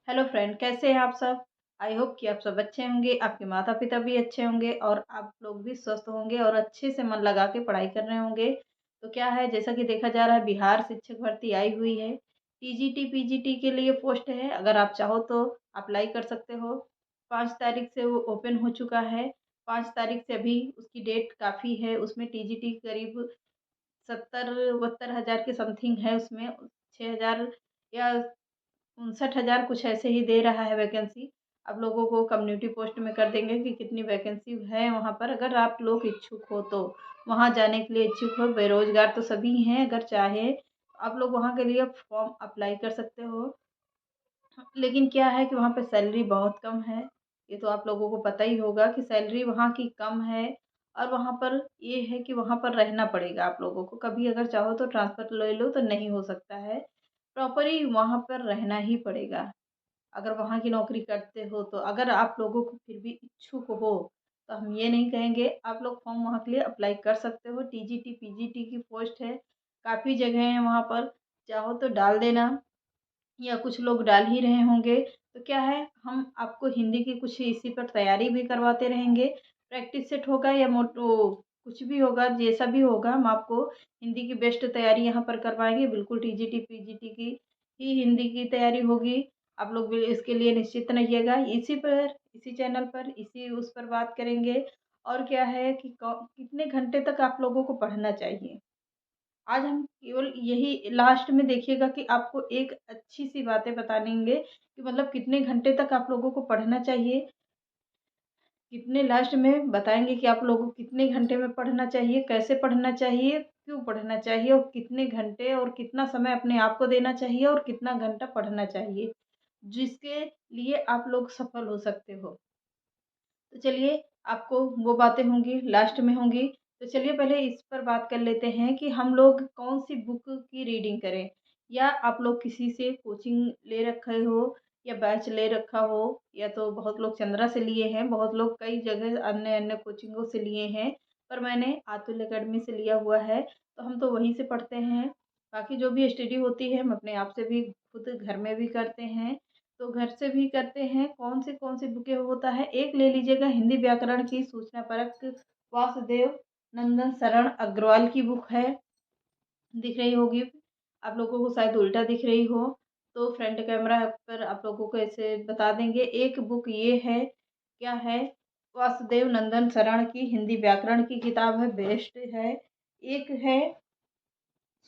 Hello friend, कैसे हैं आप सब। आई होप कि आप सब अच्छे होंगे, आपके माता पिता भी अच्छे होंगे और आप लोग भी स्वस्थ होंगे और अच्छे से मन लगा के पढ़ाई कर रहे होंगे। तो क्या है, जैसा कि देखा जा रहा है, बिहार शिक्षक भर्ती आई हुई है। टीजीटी पीजीटी के लिए पोस्ट है। अगर आप चाहो तो अप्लाई कर सकते हो। 5 तारीख से वो ओपन हो चुका है। 5 तारीख से अभी उसकी डेट काफ़ी है। उसमें टीजीटी करीब 70-72 हज़ार के समथिंग है। उसमें 6 हज़ार या 59,000 कुछ ऐसे ही दे रहा है वैकेंसी। आप लोगों को कम्युनिटी पोस्ट में कर देंगे कि कितनी वैकेंसी है वहाँ पर। अगर आप लोग इच्छुक हो तो वहाँ जाने के लिए इच्छुक हो। बेरोजगार तो सभी हैं, अगर चाहे आप लोग वहाँ के लिए फॉर्म अप्लाई कर सकते हो। लेकिन क्या है कि वहाँ पे सैलरी बहुत कम है। ये तो आप लोगों को पता ही होगा कि सैलरी वहाँ की कम है। और वहाँ पर ये है कि वहाँ पर रहना पड़ेगा आप लोगों को। कभी अगर चाहो तो ट्रांसफ़र ले लो तो नहीं हो सकता है। प्रॉपर ही वहाँ पर रहना ही पड़ेगा। अगर वहाँ की नौकरी करते हो तो। अगर आप लोगों को फिर भी इच्छुक हो तो हम ये नहीं कहेंगे, आप लोग फॉर्म वहाँ के लिए अप्लाई कर सकते हो। टीजीटी पीजीटी की पोस्ट है। काफ़ी जगह हैं वहाँ पर, चाहो तो डाल देना, या कुछ लोग डाल ही रहे होंगे। तो क्या है, हम आपको हिंदी की कुछ इसी पर तैयारी भी करवाते रहेंगे। प्रैक्टिस सेट होगा या मोटो कुछ भी होगा, जैसा भी होगा हम आपको हिंदी की बेस्ट तैयारी यहाँ पर करवाएंगे। बिल्कुल टीजीटी पीजीटी की ही हिंदी की तैयारी होगी। आप लोग भी इसके लिए निश्चित रहिएगा। इसी पर, इसी चैनल पर, इसी उस पर बात करेंगे। और क्या है कि कितने घंटे तक आप लोगों को पढ़ना चाहिए। आज हम केवल यही लास्ट में देखिएगा कि आपको एक अच्छी-सी बातें बता देंगे कि मतलब कितने घंटे तक आप लोगों को पढ़ना चाहिए। कितने लास्ट में बताएँगे कि आप लोगों को कितने घंटे में पढ़ना चाहिए, कैसे पढ़ना चाहिए, क्यों पढ़ना चाहिए और कितने घंटे और कितना समय अपने आप को देना चाहिए और कितना घंटा पढ़ना चाहिए, जिसके लिए आप लोग सफल हो सकते हो। तो चलिए, आपको वो बातें होंगी, लास्ट में होंगी। तो चलिए पहले इस पर बात कर लेते हैं कि हम लोग कौन-सी बुक की रीडिंग करें, या आप लोग किसी से कोचिंग ले रखे हो या बैच ले रखा हो, या तो बहुत लोग चंद्रा से लिए हैं, बहुत लोग कई जगह अन्य-अन्य कोचिंगों से लिए हैं, पर मैंने आतुल अकेडमी से लिया हुआ है, तो हम तो वहीं से पढ़ते हैं। बाकी जो भी स्टडी होती है, हम अपने आप से भी खुद घर में भी करते हैं। तो घर से भी करते हैं। कौन सी बुकें होता है, एक ले लीजिएगा हिंदी व्याकरण की सूचना परक, वासुदेव नंदन शरण अग्रवाल की बुक है। दिख रही होगी आप लोगों को, शायद उल्टा दिख रही हो तो फ्रंट कैमरा पर आप लोगों को ऐसे बता देंगे। एक बुक ये है, क्या है, वासुदेव नंदन शरण की हिंदी व्याकरण की किताब है, बेस्ट है। एक है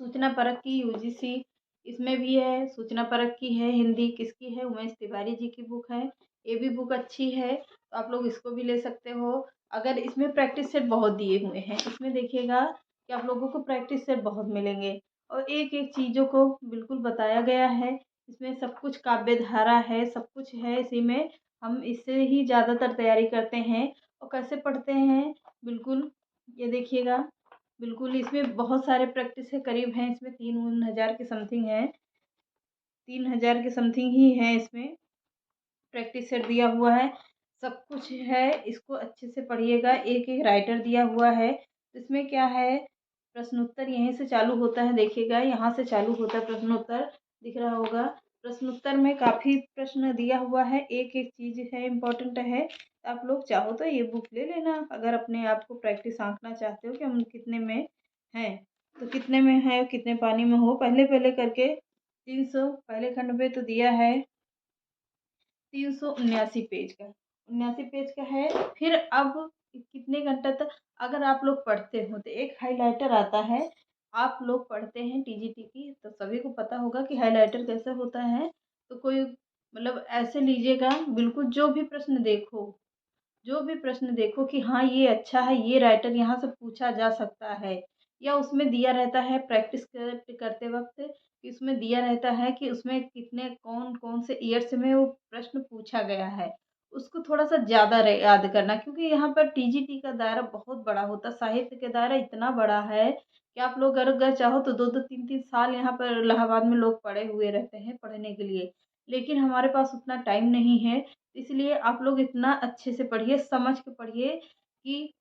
सूचना परक की यूजीसी, इसमें भी है। सूचना परक की है हिंदी, किसकी है, उमेश तिवारी जी की बुक है। ये भी बुक अच्छी है, तो आप लोग इसको भी ले सकते हो। अगर इसमें प्रैक्टिस सेट बहुत दिए हुए हैं, इसमें देखिएगा कि आप लोगों को प्रैक्टिस सेट बहुत मिलेंगे और एक एक चीज़ों को बिल्कुल बताया गया है। इसमें सब कुछ काव्य धारा है, सब कुछ है इसी में। हम इससे ही ज़्यादातर तैयारी करते हैं। और कैसे पढ़ते हैं, बिल्कुल ये देखिएगा। बिल्कुल इसमें बहुत सारे प्रैक्टिस है, करीब हैं इसमें 3 हज़ार के समथिंग है। 3 हज़ार के समथिंग ही है इसमें। प्रैक्टिस सेट दिया हुआ है, सब कुछ है। इसको अच्छे से पढ़िएगा। एक एक राइटर दिया हुआ है। इसमें क्या है, प्रश्नोत्तर यहीं से चालू होता है। देखिएगा, यहाँ से चालू होता है प्रश्नोत्तर, दिख रहा होगा। प्रश्नोत्तर में काफ़ी प्रश्न दिया हुआ है, एक एक चीज़ है, इम्पोर्टेंट है। आप लोग चाहो तो ये बुक ले लेना, अगर अपने आप को प्रैक्टिस आंकना चाहते हो कि हम कितने में हैं। तो कितने में है, कितने पानी में हो, पहले पहले करके 300 पहले खंड पे तो दिया है। 379 पेज का, 79 पेज का है। फिर अब कितने घंटे तक अगर आप लोग पढ़ते हो तो एक हाइलाइटर आता है। आप लोग पढ़ते हैं टीजीटी की तो सभी को पता होगा कि हाइलाइटर कैसे होता है। तो कोई मतलब ऐसे लीजिएगा, बिल्कुल जो भी प्रश्न देखो कि हाँ ये अच्छा है, ये राइटर यहाँ से पूछा जा सकता है। या उसमें दिया रहता है प्रैक्टिस करते वक्त, कि उसमें दिया रहता है कि उसमें कितने कौन कौन से ईयर्स में वो प्रश्न पूछा गया है। उसको थोड़ा सा ज़्यादा याद करना, क्योंकि यहाँ पर टीजीटी का दायरा बहुत बड़ा होता है। साहित्य का दायरा इतना बड़ा है कि आप लोग अगर चाहो तो 2-2 3-3 साल यहाँ पर इलाहाबाद में लोग पड़े हुए रहते हैं पढ़ने के लिए। लेकिन हमारे पास उतना टाइम नहीं है, इसलिए आप लोग इतना अच्छे से पढ़िए, समझ के पढ़िए कि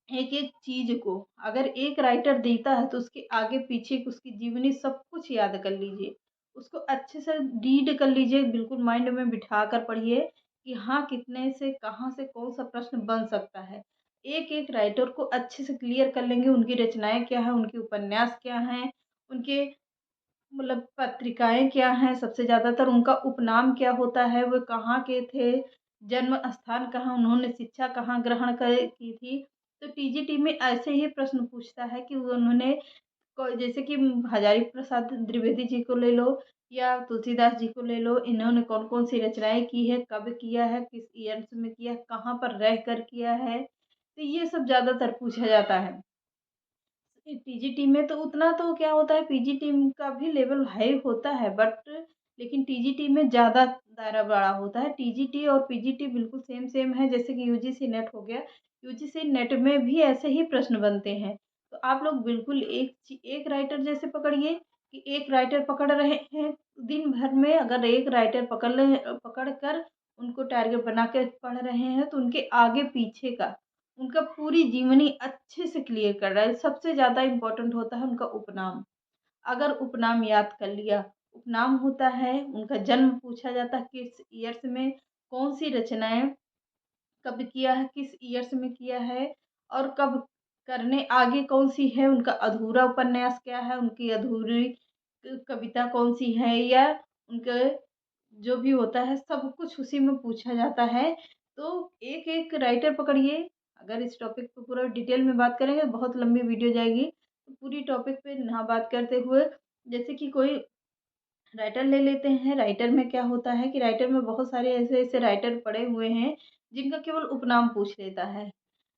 एक-एक चीज़ को अगर एक राइटर देता है तो उसके आगे पीछे की उसकी जीवनी सब कुछ याद कर लीजिए। उसको अच्छे से रीड कर लीजिए, बिल्कुल माइंड में बिठा कर पढ़िए कि हाँ, कितने से कहाँ से कौन-सा प्रश्न बन सकता है। एक-एक राइटर को अच्छे से क्लियर कर लेंगे, उनकी रचनाएँ क्या हैं, उनके उपन्यास क्या हैं, उनके मतलब पत्रिकाएँ क्या हैं, सबसे ज़्यादातर उनका उपनाम क्या होता है, वो कहाँ के थे, जन्म स्थान कहाँ, उन्होंने शिक्षा कहाँ ग्रहण की थी। तो टीजीटी में ऐसे ही प्रश्न पूछता है कि वो उन्होंने जैसे कि हजारी प्रसाद द्विवेदी जी को ले लो या तुलसीदास जी को ले लो, इन्होंने कौन-कौन सी रचनाएँ की है, कब किया है, किस ईयर्स में किया है, कहाँ पर रह कर किया है, तो ये सब ज़्यादातर पूछा जाता है। पीजीटी में तो उतना तो क्या होता है, पीजीटी का भी लेवल हाई होता है, बट लेकिन टीजीटी में ज़्यादा दायरा बड़ा होता है। टीजीटी और पीजीटी बिल्कुल सेम सेम है, जैसे कि यूजीसी नेट हो गया। यूजीसी नेट में भी ऐसे ही प्रश्न बनते हैं। तो आप लोग बिल्कुल एक राइटर जैसे पकड़िए कि एक राइटर पकड़ रहे हैं, दिन भर में अगर एक राइटर पकड़ कर उनको टारगेट बना के पढ़ रहे हैं, तो उनके आगे पीछे का उनका पूरी जीवनी अच्छे से क्लियर कर रहा है। सबसे ज़्यादा इम्पोर्टेंट होता है उनका उपनाम। अगर उपनाम याद कर लिया, उपनाम होता है, उनका जन्म पूछा जाता है, किस ईयर्स में कौन-सी रचनाएँ कब किया है, किस ईयर्स में किया है और कब करने आगे कौन-सी है, उनका अधूरा उपन्यास क्या है, उनकी अधूरी कविता कौन-सी है या उनके जो भी होता है सब कुछ उसी में पूछा जाता है। तो एक-एक राइटर पकड़िए, अगर इस टॉपिक पे पूरा डिटेल में बात करेंगे तो बहुत लंबी वीडियो जाएगी। तो पूरी टॉपिक पे ना बात करते हुए जैसे कि कोई राइटर ले लेते हैं। राइटर में क्या होता है कि राइटर में बहुत सारे ऐसे-ऐसे राइटर पड़े हुए हैं, जिनका केवल उपनाम पूछ लेता है।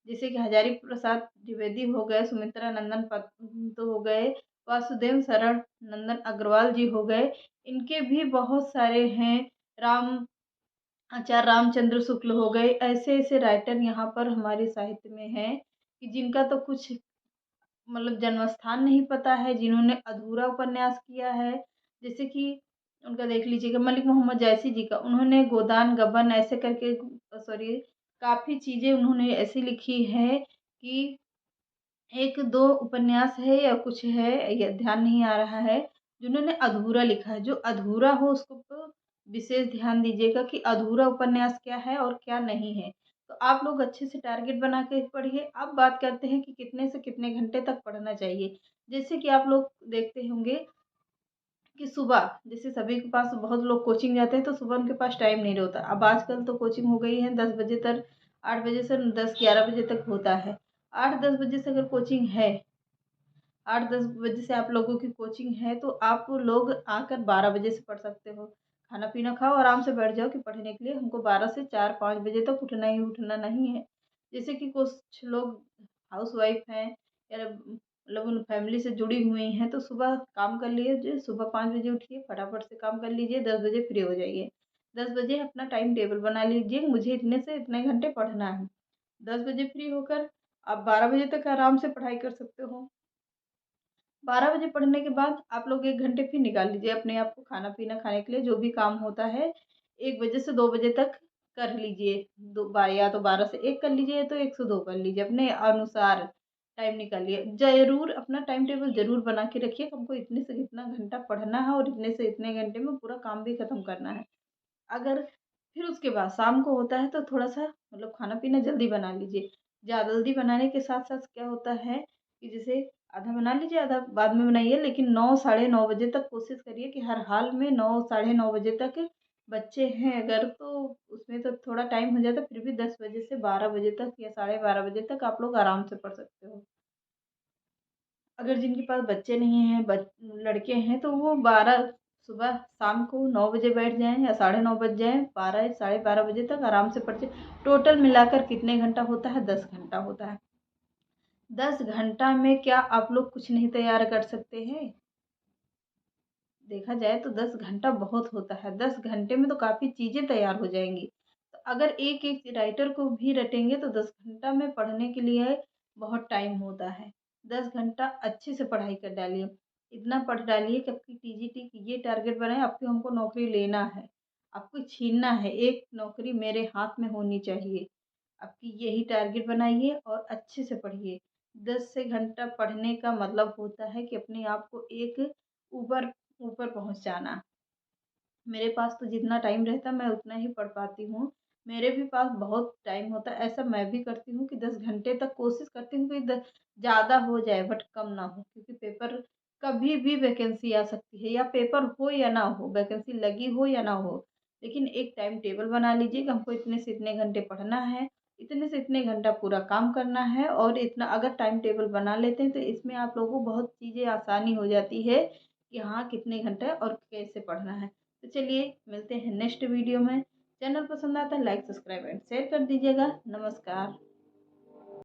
जैसे कि हजारी प्रसाद द्विवेदी हो गए, सुमित्रा नंदन पंत हो गए, वासुदेव शरण नंदन अग्रवाल जी हो गए। इनके भी बहुत सारे हैं, राम आचार्य रामचंद्र शुक्ल हो गए। ऐसे-ऐसे राइटर यहाँ पर हमारे साहित्य में हैं कि जिनका तो कुछ मतलब जन्म स्थान नहीं पता है, जिन्होंने अधूरा उपन्यास किया है। जैसे कि उनका देख लीजिएगा मलिक मोहम्मद जैसी जी का, उन्होंने गोदान गबन ऐसे करके सॉरी काफ़ी चीज़ें उन्होंने ऐसी लिखी है कि 1-2 उपन्यास है या कुछ है, ये ध्यान नहीं आ रहा है, जिन्होंने अधूरा लिखा है। जो अधूरा हो उसको तो विशेष ध्यान दीजिएगा कि अधूरा उपन्यास क्या है और क्या नहीं है। तो आप लोग अच्छे से टारगेट बना के पढ़िए। अब बात करते हैं कि कितने से कितने घंटे तक पढ़ना चाहिए। जैसे कि आप लोग देखते होंगे कि सुबह जैसे सभी के पास बहुत लोग कोचिंग जाते हैं तो सुबह उनके पास टाइम नहीं होता। अब आजकल तो कोचिंग हो गई है 10 बजे तक, 8 बजे से 10-11 बजे तक होता है। 8-10 बजे से अगर कोचिंग है, 8-10 बजे से आप लोगों की कोचिंग है तो आप लोग आकर 12 बजे से पढ़ सकते हो। खाना-पीना खाओ, आराम से बैठ जाओ कि पढ़ने के लिए हमको 12 से 4-5 बजे तक उठना ही उठना नहीं है। जैसे कि कुछ लोग हाउसवाइफ़ हैं या मतलब उन फैमिली से जुड़ी हुई हैं तो सुबह काम कर लीजिए, सुबह 5 बजे उठिए, फटाफट से काम कर लीजिए, 10 बजे फ्री हो जाइए। 10 बजे अपना टाइम टेबल बना लीजिए, मुझे इतने से इतने घंटे पढ़ना है। 10 बजे फ्री होकर आप 12 बजे तक आराम से पढ़ाई कर सकते हो। 12 बजे पढ़ने के बाद आप लोग 1 घंटे फिर निकाल लीजिए अपने आप को खाना-पीना खाने के लिए, जो भी काम होता है 1 बजे से 2 बजे तक कर लीजिए। दो बा या तो 12 से 1 कर लीजिए, या तो 1 से 2 कर लीजिए, अपने अनुसार टाइम निकालिए। ज़रूर अपना टाइम टेबल ज़रूर बना के रखिए कि हमको इतने से इतना घंटा पढ़ना है और इतने से इतने घंटे में पूरा काम भी खत्म करना है। अगर फिर उसके बाद शाम को होता है तो थोड़ा-सा मतलब खाना-पीना जल्दी बना लीजिए। जल्दी बनाने के साथ-साथ क्या होता है कि जैसे आधा बना लीजिए, आधा बाद में बनाइए, लेकिन 9 साढ़े 9 बजे तक कोशिश करिए कि हर हाल में 9 साढ़े 9 बजे तक बच्चे हैं अगर तो उसमें तो थोड़ा टाइम हो जाता है, फिर भी 10 बजे से 12 बजे तक या साढ़े 12 बजे तक आप लोग आराम से पढ़ सकते हो। अगर जिनके पास बच्चे नहीं हैं, लड़के हैं तो वो 12 सुबह शाम को 9 बजे बैठ जाएँ या साढ़े 9 बज जाएँ, 12 साढ़े 12 बजे तक आराम से पढ़ जाएँ। टोटल मिलाकर कितने घंटा होता है? 10 घंटा होता है। 10 घंटा में क्या आप लोग कुछ नहीं तैयार कर सकते हैं? देखा जाए तो 10 घंटा बहुत होता है। 10 घंटे में तो काफ़ी चीज़ें तैयार हो जाएँगी। तो अगर एक-एक राइटर को भी रटेंगे तो 10 घंटा में पढ़ने के लिए बहुत टाइम होता है। 10 घंटा अच्छे से पढ़ाई कर डालिए। इतना पढ़ डालिए कि आपकी टीजीटी की ये टारगेट बनाएँ आपको हमको नौकरी लेना है, आपको छीनना है, एक नौकरी मेरे हाथ में होनी चाहिए। आपकी यही टारगेट बनाइए और अच्छे से पढ़िए। 10 से घंटा पढ़ने का मतलब होता है कि अपने आप को एक ऊपर ऊपर पहुँच जाना। मेरे पास तो जितना टाइम रहता है मैं उतना ही पढ़ पाती हूँ। मेरे भी पास बहुत टाइम होता है, ऐसा मैं भी करती हूँ कि 10 घंटे तक कोशिश करती हूँ कि ज़्यादा हो जाए बट कम ना हो, क्योंकि पेपर कभी भी वैकेंसी आ सकती है, या पेपर हो या ना हो, वैकेंसी लगी हो या ना हो। लेकिन एक टाइम टेबल बना लीजिए कि हमको इतने से इतने घंटे पढ़ना है, इतने से इतने घंटा पूरा काम करना है, और इतना अगर टाइम टेबल बना लेते हैं तो इसमें आप लोगों को बहुत चीज़ें आसानी हो जाती है कि हाँ कितने घंटे और कैसे पढ़ना है। तो चलिए मिलते हैं नेक्स्ट वीडियो में। चैनल पसंद आता है लाइक सब्सक्राइब एंड शेयर कर दीजिएगा। नमस्कार।